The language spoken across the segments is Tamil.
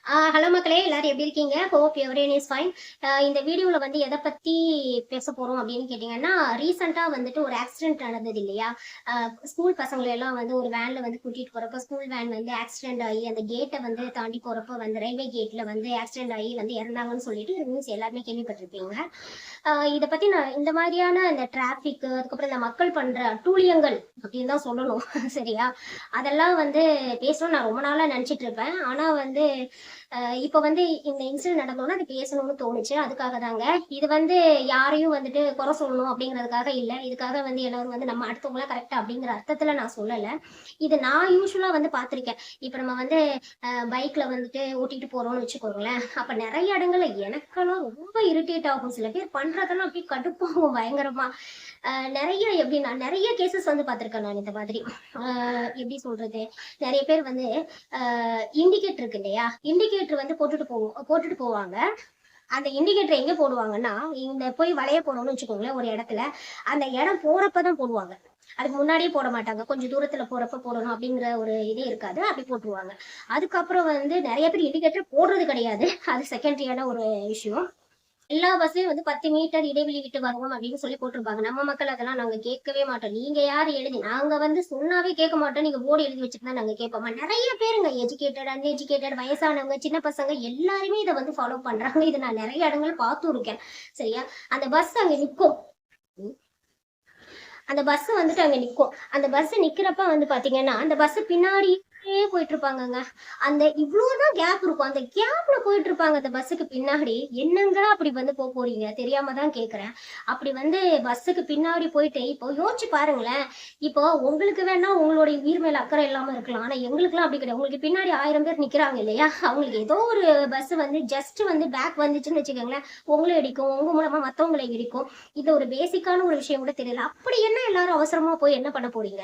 ஹலோ மக்களே, எல்லாரும் எப்படி இருக்கீங்க? Hope everyone is fine. இந்த வீடியோவில் வந்து எதை பற்றி பேச போகிறோம் அப்படின்னு கேட்டிங்கன்னா, ரீசெண்டாக வந்துட்டு ஒரு ஆக்சிடென்ட் நடந்தது இல்லையா? ஸ்கூல் பசங்களை எல்லாம் வந்து ஒரு வேனில் வந்து கூட்டிகிட்டு போகிறப்ப ஸ்கூல் வேன் வந்து ஆக்சிடென்ட் ஆகி அந்த கேட்டை வந்து தாண்டி போகிறப்ப வந்து ரயில்வே கேட்டில் வந்து ஆக்சிடென்ட் ஆகி வந்து இறந்தாங்கன்னு சொல்லிட்டு நியூஸ் எல்லாருமே கேள்விப்பட்டிருப்பீங்க. இதை பற்றி நான் இந்த மாதிரியான இந்த டிராஃபிக், அதுக்கப்புறம் இந்த மக்கள் பண்ணுற அட்டூழியங்கள் அப்படின்னு தான் சொல்லணும். சரியா? அதெல்லாம் வந்து பேசணும்னு நான் ரொம்ப நாளாக நினச்சிட்டு இருப்பேன். ஆனால் வந்து இப்போ வந்து இந்த இன்சிடென்ட் நடந்தோன்னா அது பேசணும்னு தோணுச்சு. அதுக்காக தாங்க. இது வந்து யாரையும் வந்துட்டு குறை சொல்லணும் அப்படிங்கிறதுக்காக இல்லை. இதுக்காக வந்து எல்லாரும் வந்து நம்ம அடுத்தவங்களாம் கரெக்டா அப்படிங்கிற அர்த்தத்துல நான் சொல்லலை. இது நான் யூஸ்வலா வந்து பார்த்துருக்கேன். இப்போ நம்ம வந்து பைக்ல வந்துட்டு ஓட்டிட்டு போறோம்னு வச்சுக்கோங்களேன். அப்ப நிறைய இடங்கள்ல எனக்கெல்லாம் ரொம்ப இரிட்டேட் ஆகும். சில பேர் பண்றதெல்லாம் அப்படியே கடுப்பாகும் பயங்கரமா. நிறைய எப்படின்னா நிறைய கேசஸ் வந்து பார்த்துருக்கேன் நான் இந்த மாதிரி. எப்படி சொல்றது, நிறைய பேர் வந்து இண்டிகேட்டர் இருக்கு இல்லையா, இண்டிகேட்டர் வந்து போட்டுட்டு போவாங்க. அந்த இண்டிகேட்டர் எங்க போடுவாங்கன்னா, இந்த போய் வளைய போறோம்னு வச்சுக்கோங்களேன் ஒரு இடத்துல, அந்த இடம் போறப்பதான் போடுவாங்க. அதுக்கு முன்னாடியே போட மாட்டாங்க. கொஞ்சம் தூரத்துல போறப்ப போடணும் அப்படிங்கிற ஒரு இதே இருக்காது, அப்படி போட்டுருவாங்க. அதுக்கப்புறம் வந்து நிறைய பேர் இண்டிகேட்டர் போடுறது கிடையாது. அது செகண்டரியான ஒரு விஷயம். எல்லா பஸ்லயும் வந்து 10 மீட்டர் இடைவெளி விட்டு வருவோம் அப்படின்னு சொல்லி போட்டிருப்பாங்க. நம்ம மக்கள் அதெல்லாம் நாங்க கேட்கவே மாட்டோம். நீங்க யாரு எழுதி, நாங்க வந்து சொன்னாவே கேட்க மாட்டோம். நீங்க போர்டு எழுதி வச்சுட்டு தான் நாங்க கேட்போமா. நிறைய பேருங்க எஜுகேட்டட், அன்எஜுகேட்டட், வயசானவங்க, சின்ன பசங்க எல்லாருமே இதை வந்து ஃபாலோ பண்றாங்க. இதை நான் நிறைய இடங்கள் பார்த்தும் இருக்கேன். சரியா? அந்த பஸ் அங்க நிற்கும். அந்த பஸ் வந்துட்டு அங்க நிற்கும். அந்த பஸ் நிக்கிறப்ப வந்து பாத்தீங்கன்னா அந்த பஸ் பின்னாடி போயிட்டு இருப்பாங்கங்க. அந்த இவ்வளவுதான் கேப் இருக்கும். அந்த கேப்ல போயிட்டு இருப்பாங்க அந்த பஸ்ஸுக்கு பின்னாடி. என்னங்க அப்படி வந்து போறீங்க? தெரியாம தான் கேக்குறேன். அப்படி வந்து பஸ்ஸுக்கு பின்னாடி போயிட்டு இப்போ யோசிச்சு பாருங்களேன். இப்போ உங்களுக்கு வேணா உங்களுடைய உயிர் மேல அக்கறை இல்லாம இருக்கலாம். ஆனா எங்களுக்குலாம் அப்படி கிடையாது. உங்களுக்கு பின்னாடி 1000 பேர் நிக்கிறாங்க இல்லையா? அவங்களுக்கு ஏதோ ஒரு பஸ் வந்து ஜஸ்ட் வந்து பேக் வந்துச்சுன்னு வச்சுக்கோங்களேன், உங்களை இடிக்கும், உங்க மூலமா மத்தவங்களை இடிக்கும். இது ஒரு பேசிக்கான ஒரு விஷயம் கூட தெரியல. அப்படி என்ன எல்லாரும் அவசரமா போய் என்ன பண்ண போறீங்க?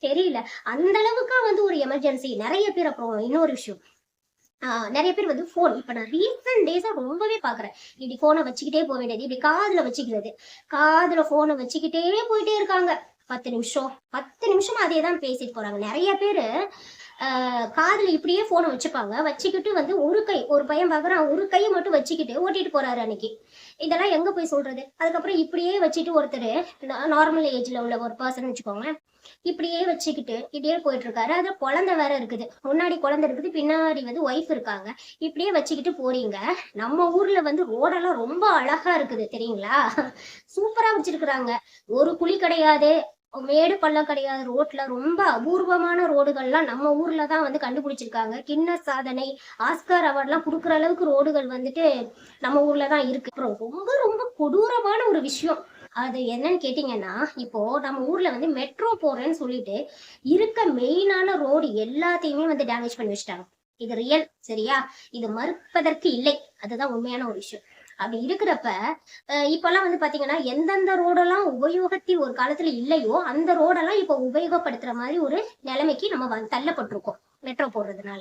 தெரியல. அந்த அளவுக்கா வந்து ஒரு எமர்ஜென்சி நிறைய பேர். அப்புறம் இன்னொரு விஷயம், நிறைய பேர் வந்து போன், இப்ப நான் ரீசன்ட் டேஸா ரொம்பவே பாக்குறேன். இப்படி போனை வச்சுக்கிட்டே போக வேண்டியது, இப்படி காதுல வச்சுக்கிறது, காதுல போனை வச்சுக்கிட்டே போயிட்டே இருக்காங்க. 10 நிமிஷமா அதே தான் பேசிட்டு போறாங்க நிறைய பேரு. காதுல இப்படியே போனை வச்சுப்பாங்க. வச்சுக்கிட்டு வந்து ஒரு பையன் பாக்குறான், ஒரு கையை மட்டும் வச்சுக்கிட்டு ஓட்டிட்டு போறாரு அன்னைக்கு. இதெல்லாம் எங்க போய் சொல்றது? அதுக்கப்புறம் இப்படியே வச்சுட்டு ஒருத்தர் நார்மல் ஏஜ்ல உள்ள ஒரு பர்சன் வச்சுக்கோங்க, இப்படியே வச்சுக்கிட்டு இப்படியே போயிட்டு இருக்காரு. அது குழந்தை வேற இருக்குது, முன்னாடி குழந்தை இருக்குது, பின்னாடி வந்து ஒய்ஃப் இருக்காங்க. இப்படியே வச்சுக்கிட்டு போறீங்க. நம்ம ஊர்ல வந்து ரோடெல்லாம் ரொம்ப அழகா இருக்குது தெரியுங்களா? சூப்பரா வச்சிருக்கிறாங்க. ஒரு குழி கிடையாது, மேடு பள்ளம் கிடையாது. ரோட்ல ரொம்ப அபூர்வமான ரோடுகள்லாம் நம்ம ஊர்ல தான் வந்து கண்டுபிடிச்சிருக்காங்க. கின்னஸ் சாதனை, ஆஸ்கார் அவார்ட்லாம் கொடுக்குற அளவுக்கு ரோடுகள் வந்துட்டு நம்ம ஊர்ல தான் இருக்கு. அப்புறம் ரொம்ப ரொம்ப கொடூரமான ஒரு விஷயம் அது என்னன்னு கேட்டீங்கன்னா, இப்போ நம்ம ஊர்ல வந்து மெட்ரோ போறேன்னு சொல்லிட்டு இருக்க மெயினான ரோடு எல்லாத்தையுமே வந்து டேமேஜ் பண்ணி வச்சுட்டாங்க. இது ரியல். சரியா? இது மறுப்பதற்கு இல்லை. அதுதான் உண்மையான ஒரு விஷயம். அப்படி இருக்கிறப்ப இப்பெல்லாம் வந்து பாத்தீங்கன்னா எந்தெந்த ரோடெல்லாம் உபயோகத்தில் ஒரு காலத்துல இல்லையோ அந்த ரோடெல்லாம் இப்ப உபயோகப்படுத்துற மாதிரி ஒரு நிலைமைக்கு நம்ம தள்ளப்பட்டிருக்கோம் மெட்ரோ போடுறதுனால.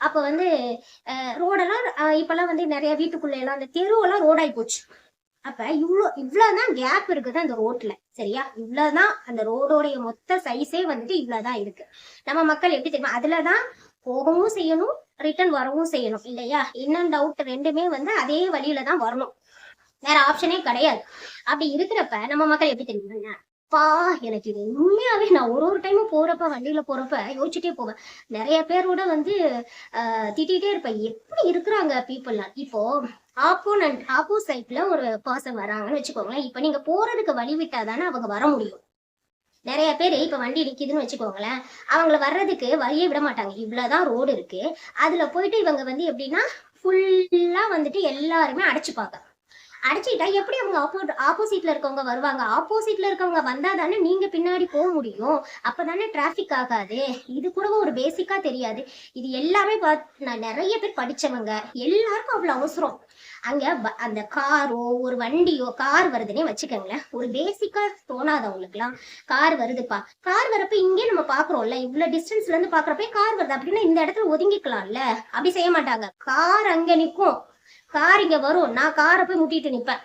அப்ப வந்து ரோடெல்லாம் இப்பெல்லாம் வந்து நிறைய வீட்டுக்குள்ள எல்லாம் அந்த தெருவெல்லாம் ரோடாகி போச்சு. அப்ப இவ்வளவுதான் கேப் இருக்குது அந்த ரோட்ல. சரியா? இவ்வளவுதான் அந்த ரோடோடைய மொத்த சைஸே வந்துட்டு இவ்வளவுதான் இருக்கு. நம்ம மக்கள் எப்படி தெரியுமா, அதுலதான் போகவும் செய்யணும், ரிட்டர்ன் வரவும் செய்யணும் இல்லையா? இன் அண்ட் அவுட் ரெண்டுமே வந்து அதே வழியில தான் வரணும், வேற ஆப்ஷனே கிடையாது. அப்படி இருக்கிறப்ப நம்ம மக்கள் எப்படி தெரியுமா, எனக்கு இது உண்மையாவே நான் ஒரு டைமும் போறப்ப வண்டியில போறப்ப யோசிச்சுட்டே போவேன். நிறைய பேரோட வந்து திட்டிகிட்டே இருப்பேன், எப்படி இருக்கிறாங்க பீப்புள்லாம். இப்போ ஆப்போசைட்ல ஒரு பர்சன் வராங்கன்னு வச்சுக்கோங்களேன். இப்ப நீங்க போறதுக்கு வழி விட்டா தானே அவங்க வர முடியும். நிறைய பேர் இப்ப வண்டி நிக்குதுன்னு வச்சுக்கோங்களேன், அவங்கள வர்றதுக்கு வழியே விட மாட்டாங்க. இவ்வளவுதான் ரோடு இருக்கு, அதுல போயிட்டு இவங்க வந்து எப்படின்னா ஃபுல்லா வந்துட்டு எல்லாருமே அடைச்சுப்பாங்க. அடிச்சுக்கிட்டா எப்படி அவங்க ஆப்போசிட்ல இருக்கவங்க வருவாங்க? ஆப்போசிட்ல இருக்கவங்க வந்தா தானே நீங்க பின்னாடி போக முடியும். அப்பதானே டிராபிக் ஆகாது. இது கூட ஒரு பேசிக்கா தெரியாது. இது எல்லாமே நான் நிறைய பேர் படிச்சவங்க, எல்லாருக்கும் அவ்வளவு அவசரம். அங்க அந்த காரோ ஒரு வண்டியோ, கார் வருதுன்னே வச்சுக்கோங்களேன், ஒரு பேசிக்கா தோணாதவங்களுக்கு எல்லாம் கார் வருதுப்பா, கார் வரப்ப இங்கே நம்ம பாக்குறோம்ல, இவ்வளவு டிஸ்டன்ஸ்ல இருந்து பாக்குறப்ப கார் வருது அப்படின்னா இந்த இடத்துல ஒதுங்கிக்கலாம்ல. அப்படி செய்ய மாட்டாங்க. கார் அங்க நிக்கும், கார் இங்க வரும், நான் காரை போய் முட்டிட்டு நிப்பேன்.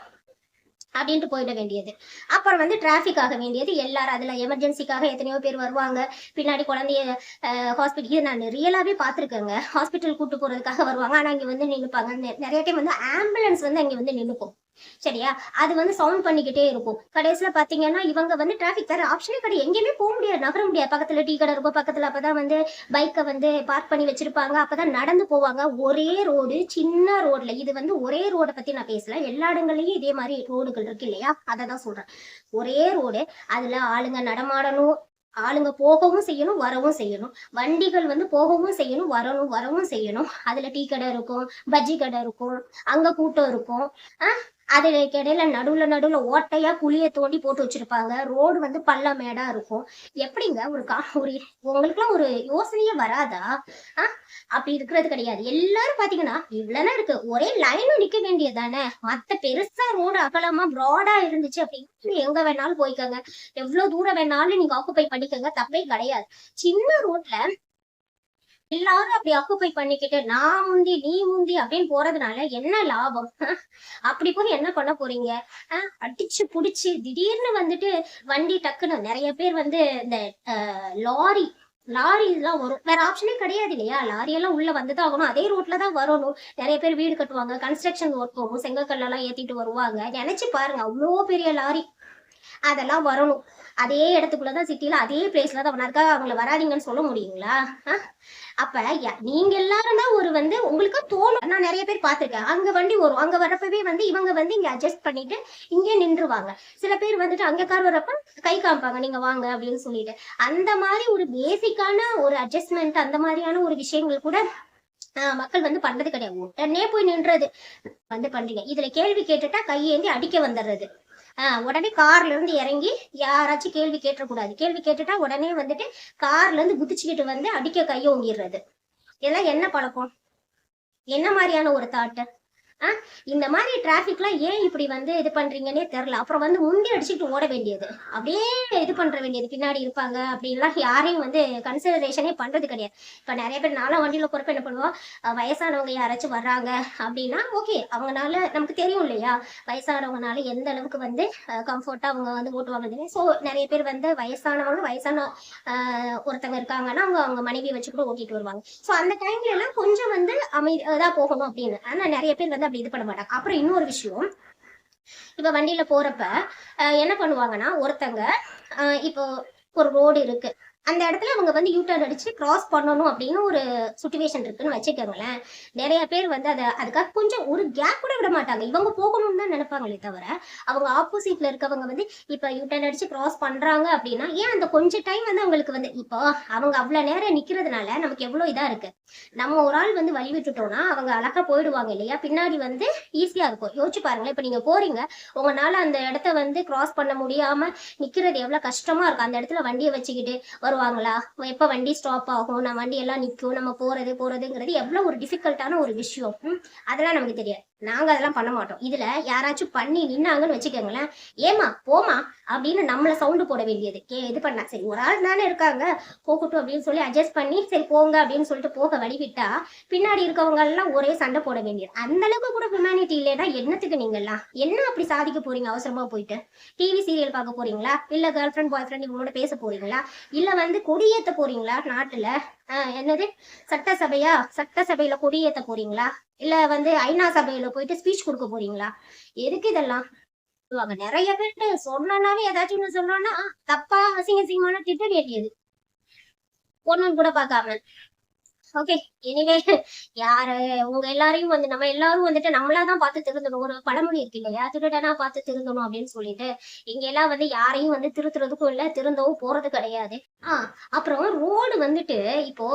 அப்படின்ட்டு போயிட வேண்டியது. அப்புறம் வந்து டிராஃபிக் ஆக வேண்டியது. எல்லாரும் அதுல எமர்ஜென்சிக்காக எத்தனையோ பேர் வருவாங்க. பின்னாடி குழந்தைய ஹாஸ்பிட்டல் இது நான் ரியலாவே பார்த்துருக்கேங்க. ஹாஸ்பிட்டல் கூட்டு போறதுக்காக வருவாங்க. ஆனா அங்க வந்து நின்னுப்பாங்க. நிறைய டைம் வந்து ஆம்புலன்ஸ் வந்து அங்க வந்து நின்னுக்கும். சரியா? அது வந்து சவுண்ட் பண்ணிக்கிட்டே இருக்கும். கடைசியில பாத்தீங்கன்னா இவங்க வந்து டிராஃபிக் வேற ஆப்ஷனே கிடையாது. எங்கேயுமே போக முடியாது, நகர முடியாது. பக்கத்துல டீ கடை இருக்கும், பக்கத்துல அப்பதான் வந்து பைக்கை வந்து பார்க் பண்ணி வச்சிருப்பாங்க. அப்பதான் நடந்து போவாங்க. ஒரே ரோடு, சின்ன ரோட்ல. இது வந்து ஒரே ரோட பத்தி நான் பேசல. எல்லா இடங்கள்லயும் இதே மாதிரி ரோடுகள் இருக்கு இல்லையா? அததான் சொல்றேன். ஒரே ரோடு, அதுல ஆளுங்க நடமாடணும், ஆளுங்க போகவும் செய்யணும், வரவும் செய்யணும். வண்டிகள் வந்து போகவும் செய்யணும், வரவும் செய்யணும். அதுல டீ கடை இருக்கும், பஜ்ஜி கடை இருக்கும், அங்க கூட்டம் இருக்கும். அதுக்கு இடையில நடுவுல ஓட்டையா குழிய தோண்டி போட்டு வச்சிருப்பாங்க. ரோடு வந்து பள்ள மேடா இருக்கும். எப்படிங்க ஒரு உங்களுக்குலாம் ஒரு யோசனையே வராதா? அப்படி இருக்கிறது கிடையாது. எல்லாரும் பாத்தீங்கன்னா இவ்வளவுதான் இருக்கு, ஒரே லைனும் நிக்க வேண்டியதானே. மத்த பெருசா ரோடு அகலமா ப்ராடா இருந்துச்சு அப்படின்னு எங்க வேணாலும் போய்க்கோங்க, எவ்வளவு தூரம் வேணாலும் நீங்க ஆக்குபை பண்ணிக்கோங்க, தப்பே கிடையாது. சின்ன ரோட்ல எல்லாரும் அப்படி ஆக்குபை பண்ணிக்கிட்டு நான் முந்தி நீ முந்தி அப்படின்னு போறதுனால என்ன லாபம்? அப்படி போய் என்ன பண்ண போறீங்க? அடிச்சு புடிச்சு திடீர்னு வந்துட்டு வண்டி டக்குன்னு நிறைய பேர் வந்து இந்த லாரி லாரி எல்லாம் வரும். வேற ஆப்ஷனே கிடையாது இல்லையா? லாரி எல்லாம் உள்ள வந்துதான் ஆகணும். அதே ரோட்ல தான் வரணும். நிறைய பேர் வீடு கட்டுவாங்க, கன்ஸ்ட்ரக்ஷன் ஒர்க் போகும், செங்கக்கல்ல எல்லாம் ஏத்திட்டு வருவாங்க. நினைச்சு பாருங்க, அவ்வளோ பெரிய லாரி அதெல்லாம் வரணும். அதே இடத்துக்குள்ளதான், சிட்டில அதே பிளேஸ்ல தான் இருக்கா. அவங்கள வராதிங்கன்னு சொல்ல முடியுங்களா? அப்ப நீங்க எல்லாரும் தான் ஒரு வந்து உங்களுக்கு தோணும். நான் நிறைய பேர் பார்த்திருக்கேன், அங்க வண்டி வரும், அங்க வரப்பவே வந்து இவங்க வந்து இங்க அட்ஜஸ்ட் பண்ணிட்டு இங்கே நின்றுவாங்க. சில பேர் வந்துட்டு அங்க கார் வரப்ப கை காமிப்பாங்க, நீங்க வாங்க அப்படின்னு சொல்லிட்டு. அந்த மாதிரி ஒரு பேசிக்கான ஒரு அட்ஜஸ்ட்மெண்ட், அந்த மாதிரியான ஒரு விஷயங்கள் கூட மக்கள் வந்து பண்றது கிடையாது. உடனே போய் நின்றது வந்து பண்றீங்க. இதுல கேள்வி கேட்டுட்டா கையேந்தி அடிக்க வந்துடுறது. உடனே கார்ல இருந்து இறங்கி யாராச்சும் கேள்வி கேட்டக்கூடாது. கேள்வி கேட்டுட்டா உடனே வந்துட்டு கார்ல இருந்து குதிச்சுக்கிட்டு வந்து அடிக்க கையோங்கிடுறது. இதெல்லாம் என்ன பழக்கம்? என்ன மாதிரியான ஒரு தாட்டு? இந்த மாதிரி டிராபிக்லாம் ஏன் இப்படி வந்து இது பண்றீங்கன்னே தெரியல. அப்புறம் வந்து முந்தி அடிச்சுட்டு ஓட வேண்டியது, அப்படியே இது பண்ற வேண்டியது, பின்னாடி இருப்பாங்க அப்படின்லாம் யாரையும் வந்து கன்சிடரேஷனே பண்றது கிடையாது. இப்ப நிறைய பேர் நானும் வண்டியில போறப்ப என்ன பண்ணுவோம், வயசானவங்க யாராச்சும் வர்றாங்க அப்படின்னா ஓகே, அவங்கனால நமக்கு தெரியும் இல்லையா, வயசானவங்கனால எந்த அளவுக்கு வந்து கம்ஃபர்ட்டா அவங்க வந்து ஓட்டுவாங்க. ஸோ நிறைய பேர் வந்து வயசான ஒருத்தவங்க இருக்காங்கன்னா அவங்க அவங்க மனைவியை வச்சு கூட ஓட்டிட்டு வருவாங்க. ஸோ அந்த டைம்ல எல்லாம் கொஞ்சம் வந்து அமைதியா போகணும் அப்படின்னு. ஆனா நிறைய பேர் வந்து அப்படி இது பண்ண மாட்டாங்க. அப்புறம் இன்னொரு விஷயம், இப்ப வண்டியில போறப்ப என்ன பண்ணுவாங்கன்னா, ஒருத்தங்க இப்போ ஒரு ரோடு இருக்கு, அந்த இடத்துல அவங்க வந்து யூட்டர்ன் அடிச்சு கிராஸ் பண்ணணும் அப்படின்னு ஒரு சுச்சுவேஷன் இருக்குன்னு வச்சுக்கோங்களேன். நிறைய பேர் வந்து அதுக்காக கொஞ்சம் ஒரு கேப் கூட விட மாட்டாங்க. இவங்க போகணும்னு தான் நினைப்பாங்களே தவிர, அவங்க ஆப்போசிட்ல இருக்கவங்க வந்து இப்ப யூட்டர்ன் அடிச்சு கிராஸ் பண்றாங்க அப்படின்னா ஏன் அந்த கொஞ்சம் டைம் வந்து அவங்களுக்கு வந்து, இப்போ அவங்க அவ்வளவு நேரம் நிக்கிறதுனால நமக்கு எவ்வளவு இதா இருக்கு. நம்ம ஒரு ஆள் வந்து வழி விட்டுட்டோம்னா அவங்க அழகா போயிடுவாங்க இல்லையா, பின்னாடி வந்து ஈஸியா இருக்கும். யோசிச்சு பாருங்களேன், இப்ப நீங்க போறீங்க, உங்களால அந்த இடத்த வந்து கிராஸ் பண்ண முடியாம நிக்கிறது எவ்வளவு கஷ்டமா இருக்கும். அந்த இடத்துல வண்டியை வச்சுக்கிட்டு வருவாங்களா, எப்ப வண்டி ஸ்டாப் ஆகும், நம்ம வண்டி எல்லாம் நிற்கும், நம்ம போறதுங்கிறது எவ்வளவு ஒரு டிஃபிகல்ட்டான ஒரு விஷயம். அதெல்லாம் நமக்கு தெரியாது, நாங்க அதெல்லாம் பண்ண மாட்டோம். இதுல யாராச்சும் பண்ணி நின்னாங்கன்னு வச்சுக்கோங்களேன், ஏமா போமா அப்படின்னு நம்மள சவுண்டு போட வேண்டியது. இது பண்ணா சரி, ஒரு ஆள் தானே இருக்காங்க போகட்டும் அப்படின்னு சொல்லி அட்ஜஸ்ட் பண்ணி சரி போங்க அப்படின்னு சொல்லிட்டு போக வழிவிட்டா பின்னாடி இருக்கவங்க எல்லாம் ஒரே சண்டை போட வேண்டியது. அந்த அளவுக்கு கூட ஹியூமனிட்டி இல்லைன்னா என்னத்துக்கு நீங்க எல்லாம் என்ன அப்படி சாதிக்க போறீங்க? அவசரமா போயிட்டு டிவி சீரியல் பார்க்க போறீங்களா, இல்ல கேர்ள் ஃப்ரெண்ட் பாய் ஃப்ரெண்ட் இவங்களோட பேச போறீங்களா, இல்ல வந்து கொடியேத்த போறீங்களா நாட்டுல? என்னது சட்டசபையில கொடியேத்த போறீங்களா, இல்ல வந்து ஐநா சபையில போயிட்டு ஸ்பீச் கொடுக்க போறீங்களா? எதுக்கு இதெல்லாம்? நிறைய பேர்ட்டு சொன்னாவே ஏதாச்சும் ஒண்ணு சொன்னோம்னா தப்பா அசிங்கமான திட்ட வேண்டியது, ஒண்ணுன்னு கூட பார்க்காம. ஓகே, எனிவே யாரு உங்க எல்லாரையும் வந்து நம்ம எல்லாரும் வந்துட்டு நம்மளாதான் பார்த்து திருந்தணும். ஒரு பழமொழி இருக்கு இல்லையா, திருடனா பார்த்து திருந்தணும் அப்படின்னு சொல்லிட்டு, இங்க எல்லாம் வந்து யாரையும் வந்து திருத்துறதுக்கும் இல்ல, திருந்தவும் போறது கிடையாது. அப்புறம் ரோடு வந்துட்டு இப்போ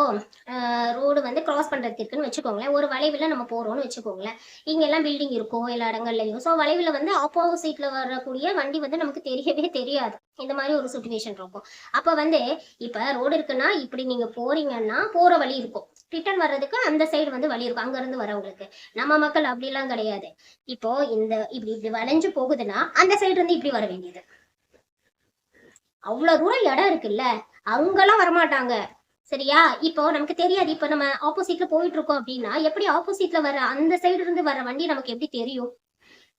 ரோடு வந்து கிராஸ் பண்றதுக்கு இருக்குன்னு வச்சுக்கோங்களேன். ஒரு வளைவுல நம்ம போறோம்னு வச்சுக்கோங்களேன். இங்க எல்லாம் பில்டிங் இருக்கும் எல்லா இடங்கள்லயும். ஸோ வளைவுல வந்து ஆப்போசிட்ல வரக்கூடிய வண்டி வந்து நமக்கு தெரியவே தெரியாது. இந்த மாதிரி ஒரு சுச்சுவேஷன் இருக்கும். அப்ப வந்து இப்ப ரோடு இருக்குன்னா இப்படி நீங்க போறீங்கன்னா போற வழி இருக்கும், ரிட்டர்ன் வர்றதுக்கு அந்த சைடு வந்து வழி இருக்கும் அங்க இருந்து வரவங்களுக்கு. நம்ம மக்கள் அப்படி எல்லாம் கிடையாது. இப்போ இப்படி இப்படி வளைஞ்சு போகுதுன்னா அந்த சைடு இருந்து இப்படி வர வேண்டியது. அவ்வளவு தூரம் இடம் இருக்குல்ல, அங்கெல்லாம் வரமாட்டாங்க. சரியா? இப்போ நமக்கு தெரியாது, இப்ப நம்ம ஆப்போசிட்ல போயிட்டு இருக்கோம் அப்படின்னா எப்படி ஆப்போசிட்ல வர அந்த சைடு இருந்து வர வண்டி நமக்கு எப்படி தெரியும்?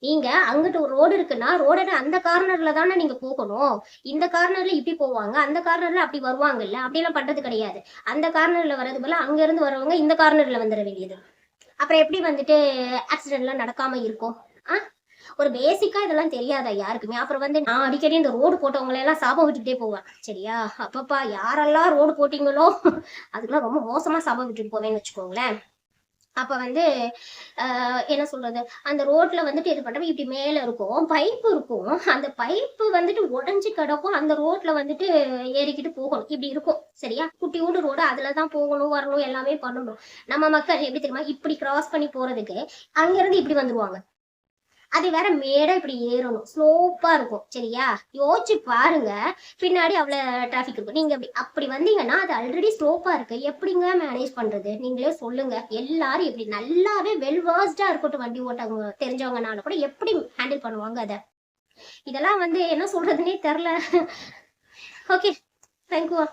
நீங்க அங்கிட்டு ஒரு ரோடு இருக்குன்னா ரோட அந்த கார்னர்ல தானே நீங்க போகணும். இந்த கார்னர்ல இப்படி போவாங்க, அந்த கார்னர்ல அப்படி வருவாங்கல்ல. அப்படியெல்லாம் பண்றது கிடையாது. அந்த கார்னர்ல வர்றது போல அங்க இருந்து வரவங்க இந்த கார்னர்ல வந்துட வேண்டியது. அப்புறம் எப்படி வந்துட்டு ஆக்சிடென்ட்லாம் நடக்காம இருக்கும்? ஒரு பேசிக்கா இதெல்லாம் தெரியாதா யாருக்குமே? அப்புறம் நான் அடிக்கடி இந்த ரோடு போட்டவங்களை எல்லாம் சாபம் விட்டுட்டே போவேன். சரியா? அப்பப்பா யாரெல்லாம் ரோடு போட்டீங்களோ அதுக்கெல்லாம் ரொம்ப மோசமா சாபம் விட்டுட்டு போவேன்னு வச்சுக்கோங்களேன். அப்ப என்ன சொல்றது, அந்த ரோட்ல இது பண்றப்ப இப்படி மேல இருக்கும், பைப்பு இருக்கும். அந்த பைப்பு உடைஞ்சு கிடக்கும். அந்த ரோட்ல ஏறிக்கிட்டு போகணும். இப்படி இருக்கும். சரியா? குட்டியோண்டு ரோடு, அதுலதான் போகணும் வரணும் எல்லாமே பண்ணணும். நம்ம மக்கள் எப்படி தெரியுமா, இப்படி கிராஸ் பண்ணி போறதுக்கு அங்க இருந்து இப்படி வந்துருவாங்க. அது வேற மேடா இப்படி ஏறணும், ஸ்லோப்பா இருக்கும். சரியா? யோசிச்சு பாருங்க, பின்னாடி அவ்வளவு டிராபிக் இருக்கும். நீங்க அப்படி வந்தீங்கன்னா அது ஆல்ரெடி ஸ்லோப்பா இருக்கு, எப்படிங்க மேனேஜ் பண்றது? நீங்களே சொல்லுங்க. எல்லாரும் எப்படி நல்லாவே வெல் வேர்ஸ்டா இருக்கட்டும், வண்டி ஓட்டவங்க தெரிஞ்சவங்கனால கூட எப்படி ஹேண்டில் பண்ணுவாங்க அத? இதெல்லாம் என்ன சொல்றதுன்னே தெரியல. Okay, thank you.